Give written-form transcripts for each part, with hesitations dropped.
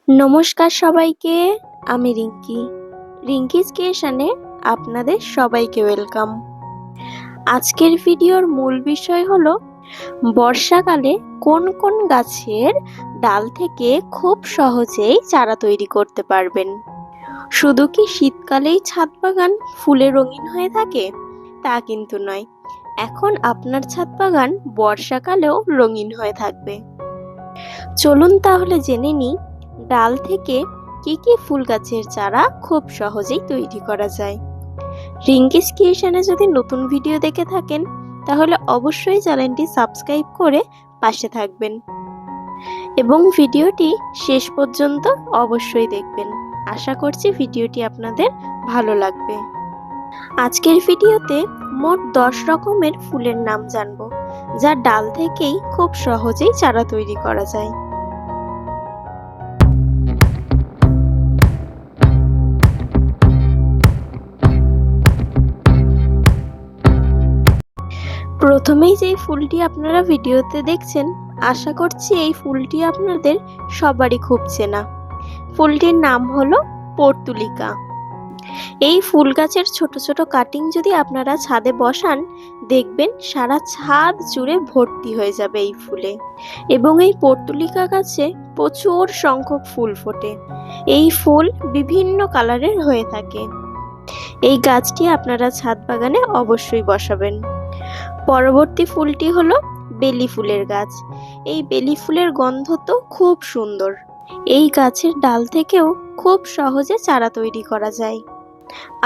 নমস্কার সবাইকে, আমি রিঙ্কি। রিঙ্কিজ ক্রিয়েশনে আপনাদের সবাইকে ওয়েলকাম। আজকের ভিডিওর মূল বিষয় হলো বর্ষাকালে কোন কোন গাছের ডাল থেকে খুব সহজেই চারা তৈরি করতে পারবেন। শুধু কি শীতকালেই ছাদ বাগান ফুলে রঙিন হয়ে থাকে তা কিন্তু নয়, এখন আপনার ছাদ বাগান বর্ষাকালেও রঙিন হয়ে থাকবে। চলুন তাহলে জেনে নিই ডাল থেকে কি কি ফুল গাছের চারা খুব সহজেই তৈরি করা যায়। রিঙ্কিজ ক্রিয়েশনে যদি নতুন ভিডিও দেখে থাকেন তাহলে অবশ্যই চ্যানেলটি সাবস্ক্রাইব করে পাশে থাকবেন এবং ভিডিওটি শেষ পর্যন্ত অবশ্যই দেখবেন। আশা করছি ভিডিওটি আপনাদের ভালো লাগবে। আজকের ভিডিওতে মোট 10 রকমের ফুলের নাম জানবো, যা ডাল থেকেই খুব সহজেই চারা তৈরি করা যায়। প্রথমেই যেই ফুলটি আপনারা ভিডিওতে দেখছেন, আশা করছি এই ফুলটি আপনাদের সবারই খুব চেনা। ফুলটির নাম হলো পর্তুলিকা। এই ফুল গাছের ছোট ছোট কাটিং যদি আপনারা ছাদে বসান, দেখবেন সারা ছাদ জুড়ে ভর্তি হয়ে যাবে এই ফুলে। এবং এই পর্তুলিকা গাছে প্রচুর সংখ্যক ফুল ফোটে। এই ফুল বিভিন্ন কালারের হয়ে থাকে। এই গাছটি আপনারা ছাদ বাগানে অবশ্যই বসাবেন। পরবর্তী ফুলটি হলো বেলি ফুলের গাছ। এই বেলি ফুলের গন্ধ তো খুব সুন্দর। এই গাছের ডাল থেকেও খুব সহজে চারা তৈরি করা যায়।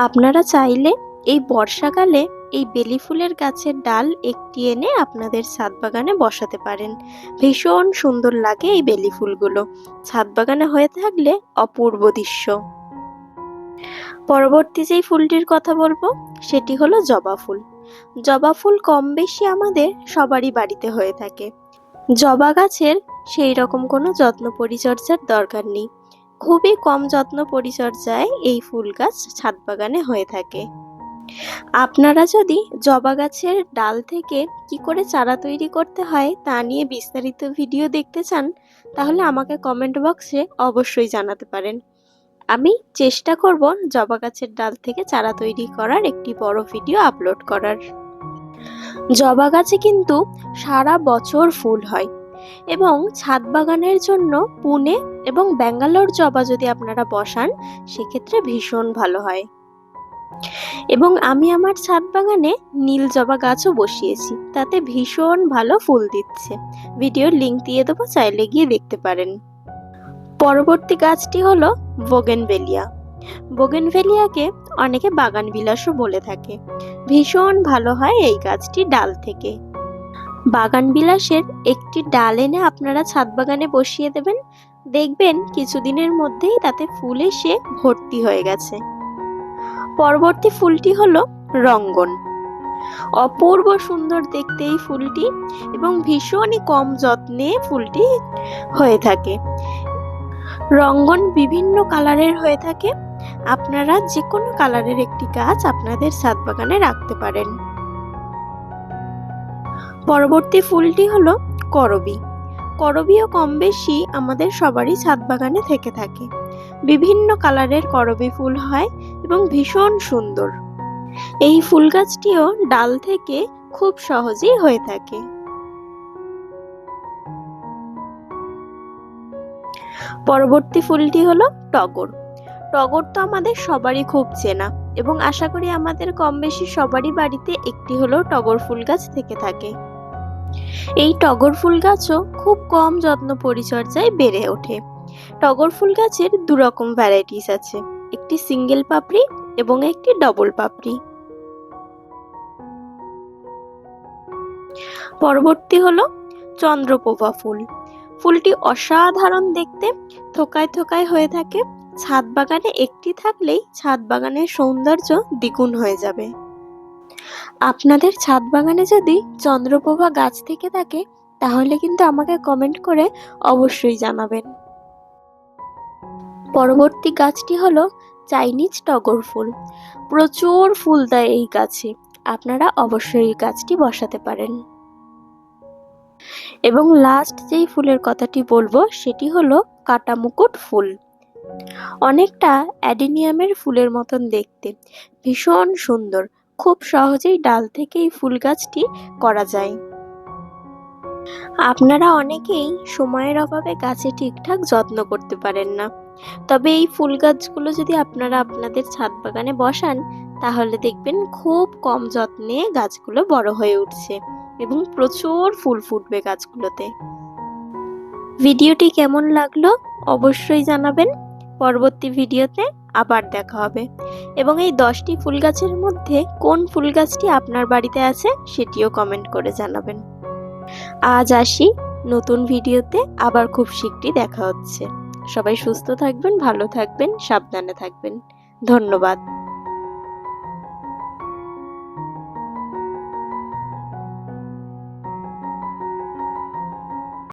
আপনারা চাইলে এই বর্ষাকালে এই বেলি ফুলের গাছের ডাল একটি এনে আপনাদের ছাদ বাগানে বসাতে পারেন। ভীষণ সুন্দর লাগে এই বেলি ফুলগুলো ছাদ বাগানে হয়ে থাকলে, অপূর্ব দৃশ্য। পরবর্তী যেই ফুলটির কথা বলবো সেটি হলো জবা ফুল। জবা ফুল কম বেশি আমাদের সবারই বাড়িতে হয়ে থাকে। জবা গাছের সেই রকম কোনো যত্ন পরিচর্যার দরকার নেই। খুবই কম যত্ন পরিচর্যায় এই ফুল গাছ ছাদ বাগানে হয়ে থাকে। আপনারা যদি জবা গাছের ডাল থেকে কি করে চারা তৈরি করতে হয় তা নিয়ে বিস্তারিত ভিডিও দেখতে চান, তাহলে আমাকে কমেন্ট বক্সে অবশ্যই জানাতে পারেন। আমি চেষ্টা করব জবা গাছের ডাল থেকে চারা তৈরি করার একটি বড় ভিডিও আপলোড করার। জবা গাছে কিন্তু সারা বছর ফুল হয় এবং ছাদ বাগানের জন্য পুনে এবং ব্যাঙ্গালোর জবা যদি আপনারা বসান, সেক্ষেত্রে ভীষণ ভালো হয়। এবং আমি আমার ছাদ বাগানে নীল জবা গাছও বসিয়েছি, তাতে ভীষণ ভালো ফুল দিচ্ছে। ভিডিওর লিংক দিয়ে দেবো, চাইলে গিয়ে দেখতে পারেন। পরবর্তী গাছটি হলো বোগেনভেলিয়া। বোগেনভেলিয়াকে অনেকে বাগান বিলাসও বলে থাকে। ভীষণ ভালো হয় এই গাছটি ডাল থেকে। বাগান বিলাসের একটি ডাল এনে আপনারা ছাদ বাগানে বসিয়ে দেবেন, দেখবেন কিছুদিনের মধ্যেই তাতে ফুল এসে ভর্তি হয়ে গেছে। পরবর্তী ফুলটি হলো রঙ্গন। অপূর্ব সুন্দর দেখতে এই ফুলটি এবং ভীষণই কম যত্নে ফুলটি হয়ে থাকে। রঙ্গন বিভিন্ন কালারের হয়ে থাকে। আপনারা যে কোনো কালারের একটি গাছ আপনাদের ছাদ বাগানে রাখতে পারেন। পরবর্তী ফুলটি হলো করবী। করবীও কম বেশি আমাদের সবারই ছাদ বাগানে থেকে থাকে। বিভিন্ন কালারের করবী ফুল হয় এবং ভীষণ সুন্দর। এই ফুল গাছটিও ডাল থেকে খুব সহজেই হয়ে থাকে। পরবর্তী ফুলটি হলো টগর। টগর তো আমাদের সবারই খুব চেনা এবং আশা করি আমাদের কম বেশি সবারই বাড়িতে একটি হলেও টগর ফুল গাছ থেকে থাকে। এই টগর ফুল গাছও খুব কম যত্ন পরিচর্যায় বেড়ে ওঠে। টগর ফুল গাছের দু রকম ভ্যারাইটিস আছে, একটি সিঙ্গেল পাপড়ি এবং একটি ডবল পাপড়ি। পরবর্তী হলো চন্দ্রপ্রভা ফুল। ফুলটি অসাধারণ দেখতে, থোকায় থোকায় হয়ে থাকে। ছাদ বাগানে একটি থাকলেই ছাদ বাগানের সৌন্দর্য দ্বিগুণ হয়ে যাবে। আপনাদের ছাদ বাগানে যদি চন্দ্রপ্রভা গাছ থেকে থাকে তাহলে কিন্তু আমাকে কমেন্ট করে অবশ্যই জানাবেন। পরবর্তী গাছটি হলো চাইনিজ টগর ফুল। প্রচুর ফুল দেয় এই গাছে, আপনারা অবশ্যই এই গাছটি বসাতে পারেন। এবং লাস্ট যেই ফুলের কথাটি বলবো সেটি হলো কাটামুকুট ফুল। অনেকটা অ্যাডিনিয়ামের ফুলের মতন দেখতে, ভীষণ সুন্দর। খুব সহজেই ডাল থেকে এই ফুল গাছটি করা যায়। আপনারা অনেকেই সময়ের অভাবে গাছে ঠিকঠাক যত্ন করতে পারেন না, তবে এই ফুল গাছগুলো যদি আপনারা আপনাদের ছাদ বাগানে বসান, তাহলে দেখবেন খুব কম যত্নে গাছগুলো বড় হয়ে উঠছে এবং প্রচুর ফুল ফুটবে গাছগুলোতে। ভিডিওটি কেমন লাগলো অবশ্যই জানাবেন। পরবর্তী ভিডিওতে আবার দেখা হবে এবং এই 10টি ফুল গাছের মধ্যে কোন ফুল গাছটি আপনার বাড়িতে আছে সেটিও কমেন্ট করে জানাবেন। আজ আসি, নতুন ভিডিওতে আবার খুব শীঘ্রই দেখা হচ্ছে। সবাই সুস্থ থাকবেন, ভালো থাকবেন, সাবধানে থাকবেন। ধন্যবাদ।